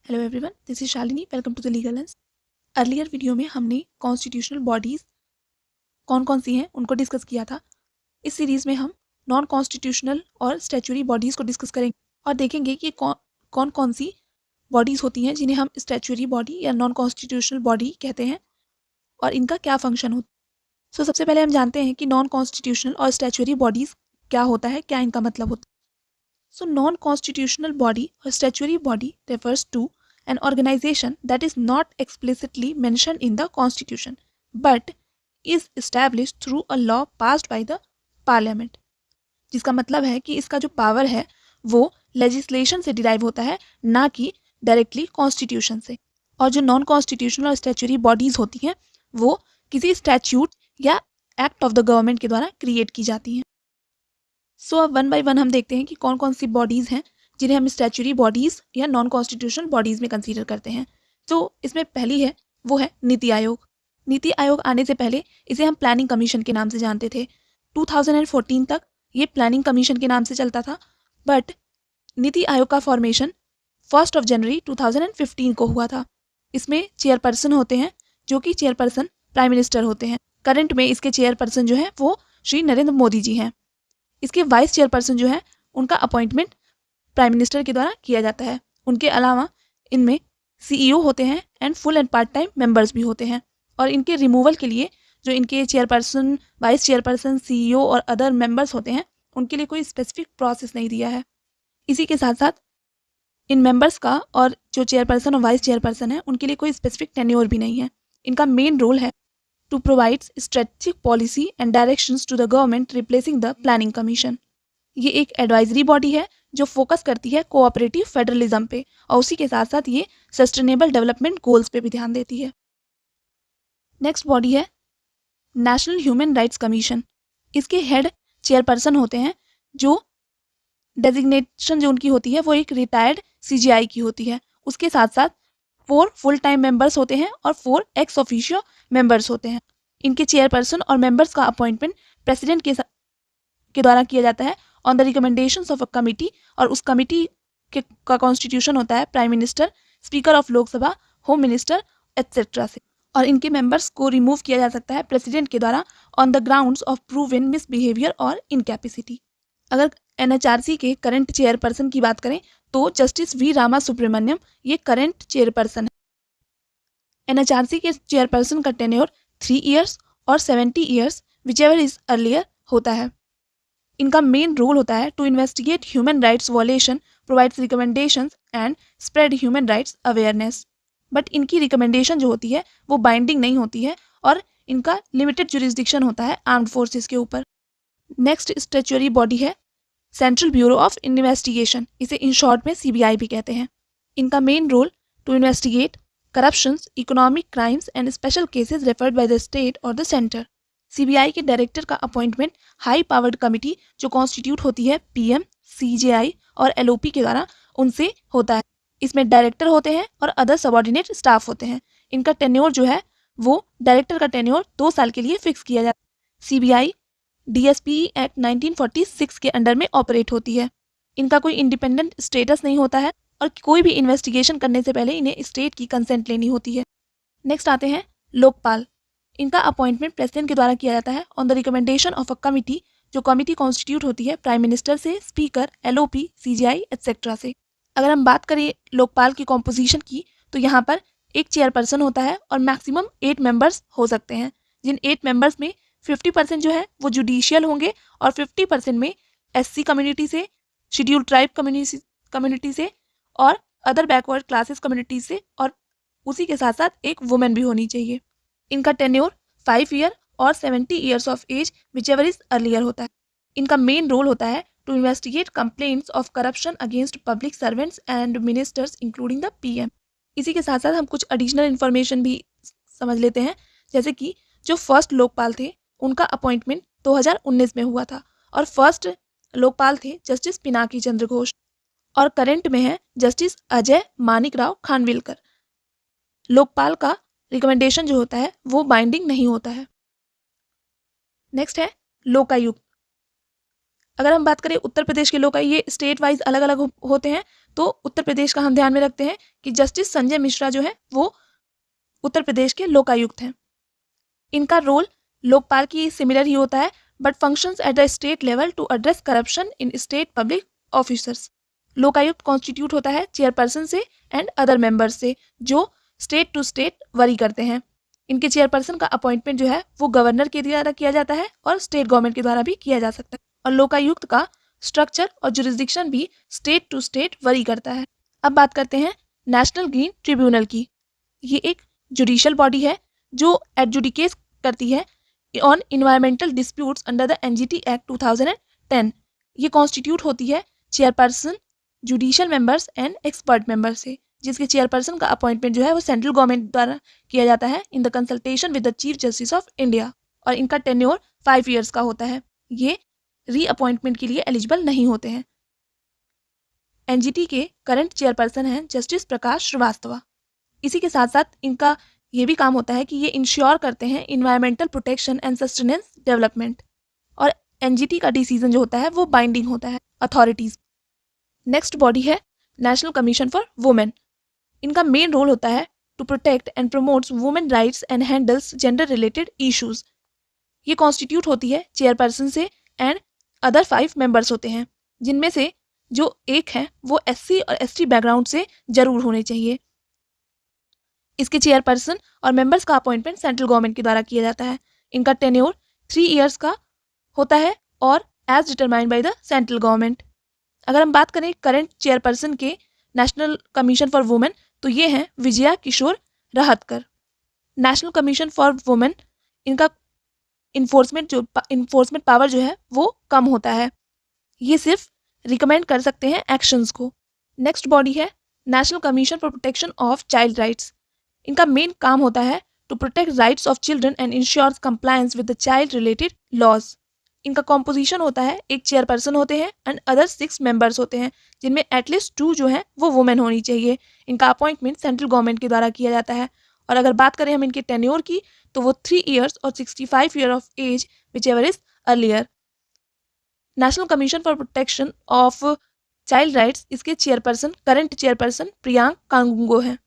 Hello everyone, this is Shalini. Welcome to the legal lens. Earlier video में हमने constitutional bodies कौन कौन सी हैं उनको डिस्कस किया था। इस सीरीज़ में हम नॉन कॉन्स्टिट्यूशनल और स्टैचुरी बॉडीज़ को डिस्कस करेंगे और देखेंगे कि कौन कौन सी बॉडीज़ होती हैं जिन्हें हम स्टैचुरी बॉडी या नॉन कॉन्स्टिट्यूशनल बॉडी कहते हैं और इनका क्या फंक्शन होता है। सबसे पहले हम जानते हैं कि नॉन कॉन्स्टिट्यूशनल और स्टैचुरी बॉडीज़ क्या होता है, क्या इनका मतलब होता है। So, non-constitutional body or statutory body refers to an organization that is not explicitly mentioned in the Constitution, but is established through a law passed by the Parliament. जिसका मतलब है कि इसका जो पावर है वो लेजिस्लेशन से डिराइव होता है, ना कि डायरेक्टली कॉन्स्टिट्यूशन से। और जो नॉन कॉन्स्टिट्यूशनल और स्टैचुटरी बॉडीज़ होती हैं वो किसी स्टैच्यूट या एक्ट ऑफ द गवर्नमेंट के द्वारा क्रिएट की जाती हैं। सो अब वन बाय वन हम देखते हैं कि कौन कौन सी बॉडीज़ हैं जिन्हें हम स्टैचुरी बॉडीज़ या नॉन कॉन्स्टिट्यूशनल बॉडीज़ में कंसीडर करते हैं। तो इसमें पहली है वो है नीति आयोग। नीति आयोग आने से पहले इसे हम प्लानिंग कमीशन के नाम से जानते थे। 2014 तक ये प्लानिंग कमीशन के नाम से चलता था, बट नीति आयोग का फॉर्मेशन 1 जनवरी 2015 को हुआ था। इसमें चेयरपर्सन होते हैं जो कि चेयरपर्सन प्राइम मिनिस्टर होते हैं। करंट में इसके चेयरपर्सन जो है वो श्री नरेंद्र मोदी जी हैं। इसके वाइस चेयरपर्सन जो है उनका अपॉइंटमेंट प्राइम मिनिस्टर के द्वारा किया जाता है। उनके अलावा इनमें सीईओ होते हैं and full and part time members भी होते हैं। और इनके रिमूवल के लिए जो इनके चेयरपर्सन, वाइस चेयरपर्सन, सीईओ और अदर मेंबर्स होते हैं उनके लिए कोई स्पेसिफिक प्रोसेस नहीं दिया है। इसी के साथ साथ इन मेंबर्स का और जो चेयरपर्सन और वाइस चेयरपर्सन है उनके लिए कोई स्पेसिफिक टेन्योर भी नहीं है। इनका मेन रोल है to provide strategic policy and directions to the government replacing the planning commission. ये एक एडवाइजरी बॉडी है जो फोकस करती है कोऑपरेटिव फेडरलिज्म पे और उसी के साथ साथ ये सस्टेनेबल डेवलपमेंट गोल्स पे भी ध्यान देती है। नेक्स्ट बॉडी है नेशनल ह्यूमन राइट्स कमीशन। इसके हेड चेयरपर्सन होते हैं जो डेजिग्नेशन जो उनकी होती है वो एक रिटायर्ड सीजीआई की होती है। उसके साथ साथ 4 फुल टाइम मेंबर्स होते हैं और 4 एक्स ऑफिशियो मेंबर्स होते हैं। इनके चेयरपर्सन और मेंबर्स का अपॉइंटमेंट प्रेसिडेंट के द्वारा किया जाता है on the recommendations of a committee, और उस कमिटी का कॉन्स्टिट्यूशन होता है prime minister, speaker of Lok Sabha, home minister etcetera से। और इनके मेंबर्स को रिमूव किया जा सकता है प्रेसिडेंट के द्वारा on the grounds of proven misbehaviour और इनकैपेसिटी। अगर एनएचआरसी के करंट चेयरपर्सन की बात करें तो जस्टिस वी रामा सुब्रमण्यम ये करंट चेयरपर्सन है। एनएचआरसी के चेयरपर्सन का टेन्योर 3 इयर्स और 70 इयर्स विचएवर इज अर्लियर होता है। इनका मेन रोल होता है to investigate human rights violation, provides recommendations and spread human rights awareness. But इनकी रिकमेंडेशन जो होती है वो बाइंडिंग नहीं होती है और इनका लिमिटेड जुरिस्डिक्शन होता है आर्म्ड फोर्सेस के ऊपर। नेक्स्ट स्टैच्यूटरी बॉडी है सेंट्रल ब्यूरो ऑफ इन्वेस्टिगेशन। इसे इन शॉर्ट में सीबीआई भी कहते हैं। इनका main role to investigate corruptions, economic crimes and special cases referred by the state और द सेंटर। सीबीआई के डायरेक्टर का अपॉइंटमेंट हाई पावर्ड कमिटी जो कॉन्स्टिट्यूट होती है पीएम, सीजेआई और एलओपी के द्वारा उनसे होता है। इसमें डायरेक्टर होते हैं और अदर सबऑर्डिनेट स्टाफ होते हैं। इनका टेन्योर जो है वो डायरेक्टर का टेन्योर 2 साल के लिए फिक्स किया जाता है। सीबीआई डीएसपी एक्ट 1946 के अंडर में ऑपरेट होती है। इनका कोई इंडिपेंडेंट स्टेटस नहीं होता है और कोई भी इन्वेस्टिगेशन करने से पहले इन्हें स्टेट की कंसेंट लेनी होती है। नेक्स्ट आते हैं लोकपाल। इनका अपॉइंटमेंट प्रेसिडेंट के द्वारा किया जाता है on the recommendation of a committee, जो कमिटी कॉन्स्टिट्यूट होती है प्राइम मिनिस्टर से, स्पीकर, एलओपी, सीजीआई एटसेट्रा से। अगर हम बात करें लोकपाल की कॉम्पोजिशन की तो यहाँ पर एक चेयरपर्सन होता है और मैक्सिमम 8 मेंबर्स हो सकते हैं, जिन 8 मेंबर्स में 50% जो है वो जुडिशियल होंगे और 50% में एससी कम्युनिटी से, शेड्यूल्ड ट्राइब कम्युनिटी से और अदर बैकवर्ड क्लासेस कम्युनिटी से, और उसी के साथ साथ एक वुमेन भी होनी चाहिए। इनका टेन्योर 5 ईयर और 70 years of age whichever is earlier होता है। इनका मेन रोल होता है to investigate complaints of corruption against public servants and ministers including the PM. इसी के साथ साथ हम कुछ एडिशनल इन्फॉर्मेशन भी समझ लेते हैं, जैसे कि जो फर्स्ट लोकपाल थे उनका अपॉइंटमेंट 2019 में हुआ था और फर्स्ट लोकपाल थे जस्टिस पिनाकी चंद्र घोष और करंट में है जस्टिस अजय मानिक राव खानविलकर। लोकपाल का रिकमेंडेशन जो होता है वो बाइंडिंग नहीं होता है। नेक्स्ट है लोकायुक्त। अगर हम बात करें उत्तर प्रदेश के लोकायुक्त, ये स्टेट वाइज अलग अलग होते हैं। तो उत्तर प्रदेश का हम ध्यान में रखते हैं कि जस्टिस संजय मिश्रा जो है वो उत्तर प्रदेश के लोकायुक्त हैं। इनका रोल लोकपाल की सिमिलर ही होता है, but functions at the state level to address corruption in state public officers. Lokayukta constitute होता है चेयरपर्सन से एंड अदर मेंबर्स से, जो स्टेट टू स्टेट वरी करते हैं। इनके चेयरपर्सन का अपॉइंटमेंट जो है वो गवर्नर के द्वारा किया जाता है और स्टेट गवर्नमेंट के द्वारा भी किया जा सकता है। और लोकायुक्त का स्ट्रक्चर और जुरिस्डिक्शन भी स्टेट टू स्टेट वरी करता है। अब बात करते हैं नेशनल ग्रीन ट्रिब्यूनल की। ये एक जुडिशियल बॉडी है जो एडजुडिकेट करती है on environmental disputes under the NGT act 2010। ये कॉन्स्टिट्यूट होती है chairperson, judicial members and expert member से, जिसके चेयरपर्सन का अपॉइंटमेंट जो है वो सेंट्रल गवर्नमेंट द्वारा किया जाता है in the consultation with the chief justice of India. और इनका टेन्योर 5 ईयर्स का होता है। ये रीअपॉइंटमेंट के लिए एलिजिबल नहीं होते हैं। एनजीटी के करंट चेयरपर्सन हैं जस्टिस प्रकाश श्रीवास्तव। इसी के साथ साथ इनका ये भी काम होता है कि ये इंश्योर करते हैं environmental protection and sustenance development. और एनजीटी का डिसीजन जो होता है वो बाइंडिंग होता है अथॉरिटीज। नेक्स्ट बॉडी है नेशनल कमीशन फॉर वुमेन। इनका मेन रोल होता है to protect and promotes women rights and handles gender related issues. ये कॉन्स्टिट्यूट होती है चेयरपर्सन से एंड अदर 5 मेंबर्स होते हैं, जिनमें से जो एक है वो एससी और एसटी बैकग्राउंड से जरूर होने चाहिए। इसके चेयरपर्सन और मेंबर्स का अपॉइंटमेंट सेंट्रल गवर्नमेंट के द्वारा किया जाता है। इनका टेन्योर 3 ईयर्स का होता है और as determined by the central government. अगर हम बात करें करंट चेयरपर्सन के नेशनल कमीशन फॉर वुमेन, तो ये हैं Vijaya Kishore Rahatkar. National commission for women, इनका इन्फोर्समेंट पावर जो है वो कम होता है। ये सिर्फ रिकमेंड कर सकते हैं एक्शंस को। नेक्स्ट बॉडी है national commission for protection of child rights. इनका मेन काम होता है to protect rights of children and ensures compliance with the child related laws. इनका कॉम्पोजिशन होता है एक चेयरपर्सन होते हैं एंड अदर 6 मेंबर्स होते हैं, जिनमें एटलीस्ट 2 जो है वो वुमेन होनी चाहिए। इनका अपॉइंटमेंट सेंट्रल गवर्नमेंट के द्वारा किया जाता है। और अगर बात करें हम इनके टेन्योर की, तो वो 3 ईयर्स और 65 year of age which is earlier. National commission for protection of child rights, इसके chairperson current chairperson Priyank Kanungo हैं,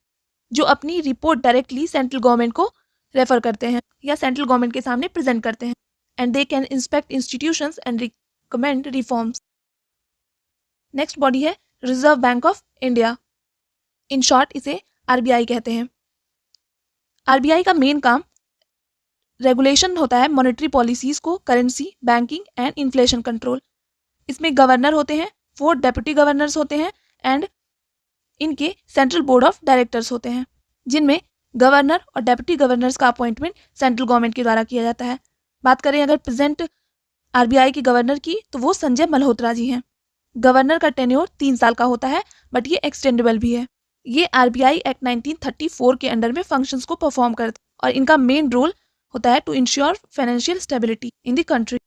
जो अपनी रिपोर्ट डायरेक्टली सेंट्रल गवर्नमेंट को रेफर करते हैं या सेंट्रल गवर्नमेंट के सामने प्रेजेंट करते हैं। And they can inspect institutions and recommend reforms. Next body है reserve bank of India. In short इसे आरबीआई कहते हैं। आरबीआई का मेन काम रेगुलेशन होता है मॉनेटरी पॉलिसीज को, currency, banking and inflation control. इसमें गवर्नर होते हैं, 4 डेप्यूटी गवर्नर्स होते हैं एंड इनके सेंट्रल बोर्ड ऑफ डायरेक्टर्स होते हैं, जिनमें गवर्नर और डेप्यूटी गवर्नर्स का अपॉइंटमेंट सेंट्रल गवर्नमेंट के द्वारा किया जाता है। बात करें अगर प्रेजेंट आरबीआई के गवर्नर की, तो वो संजय मल्होत्रा जी हैं। गवर्नर का टेन्योर 3 साल का होता है, बट ये एक्सटेंडेबल भी है। ये आरबीआई एक्ट 1934 के अंडर में फंक्शंस को परफॉर्म करते हैं और इनका मेन रोल होता है to ensure financial stability in the country.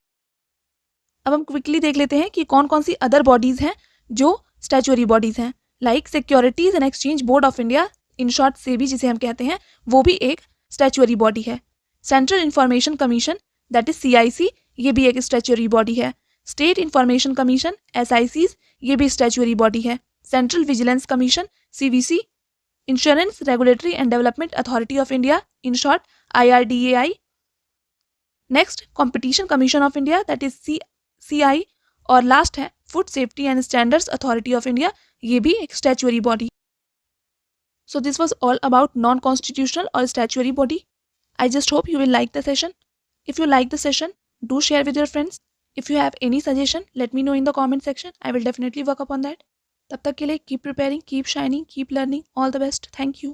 अब हम क्विकली देख लेते हैं कि कौन कौन सी अदर बॉडीज हैं जो स्टैच्यूटरी बॉडीज हैं। Like securities and exchange board of India, in short SEBI जिसे हम कहते हैं, वो भी एक स्टैच्यूटरी बॉडी है। Central information commission that is CIC, ये भी एक स्टैच्यूटरी बॉडी है। स्टेट इंफॉर्मेशन कमीशन एसआईसीज, ये भी स्टैच्यूटरी बॉडी है। Central vigilance commission CVC, insurance regulatory and development authority of India, in short IRDAI। Next competition commission of India that is CI, और last है food safety and standards authority of India, ये भी एक statutory body. So this was all about non constitutional और statutory body. I just hope you will like the session. If you like the session, do share with your friends. If you have any suggestion, let me know in the comment section. I will definitely work upon that. तब तक के लिए keep preparing, keep shining, keep learning. All the best. Thank you.